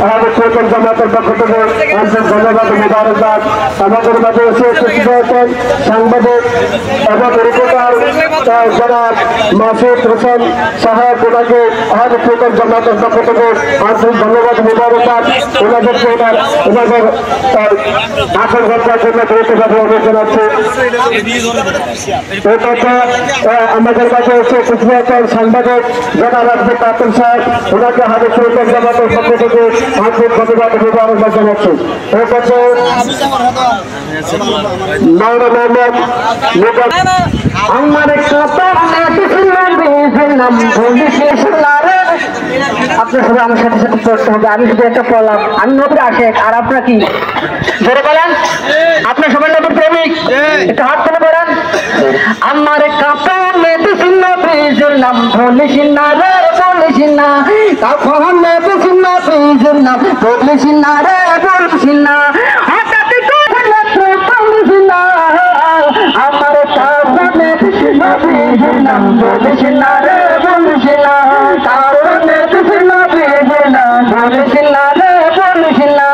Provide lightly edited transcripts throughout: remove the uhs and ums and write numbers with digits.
আমাদের প্রথম জামাতের পক্ষ থেকে আন্তরিক ধন্যবাদ মুবারকবাদ। আমাদের মাঝে এসে উপস্থিত হয়েছেন সাংবাদিক এবং রিপোর্টার জনাব মাসুদ হোসেন সাহেব, ওনাকে আমাদের প্রথম জামাতের পক্ষ থেকে আন্তরিক ধন্যবাদ মুবারকবাদ। ওনাদেরকে ওনাদের আসন ঘটনার জন্য গুরুত্বভাবে অনুরোধ জানাচ্ছি। আমাদের মাঝে এসে উপস্থিত হয়েছেন সাংবাদিক জনাব আব্দুল কাদের সাহেব, ওনাকে আমাদের প্রথম জামাতের পক্ষ থেকে আন্তরিক ধন্যবাদ মুবারকবাদ জানাচ্ছি। আপনার সবাই আমার সাথে সাথে পড়তে হবে। আমি শুধু একটা পড়লাম, আমি নবীর আশেক, আর আপনার কি জোরে বলেন? আপনার সবাই নবীর প্রেমিক, একটু হাত তুলে বলেন। আমার কাপড় মেয়েদের নবীর নাম বলিস না রে, বলিস না কাপড় মেয়েদের নবীর নাম বলিস না রে, বলিস না হঠাৎ করে বলিস না। আমার কাপড় মেয়েদের নবীর নাম বলিস না রে, বলিস না কারণ মেয়েদের নবীর নাম বলিস না রে, বলিস না।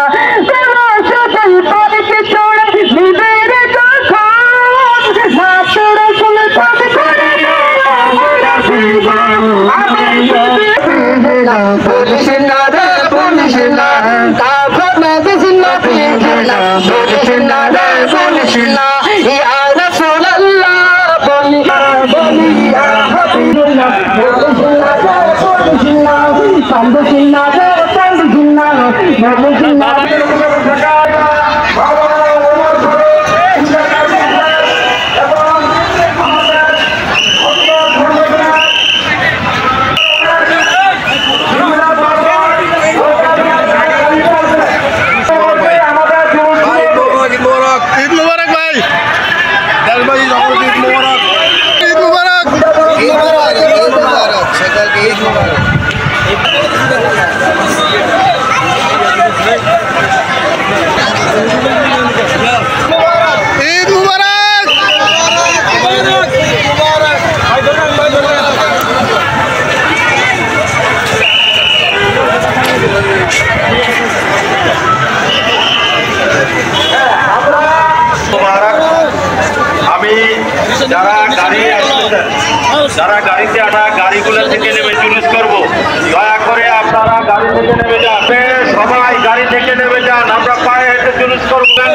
যারা গাড়িতে আসা গাড়িগুলো থেকে নেমে জুলুস করবো, দয়া করে আপনারা গাড়ি থেকে নেমে যান, সবাই গাড়ি থেকে নেমে যান, আমরা পায়ে হেঁটে জুলুস করবো।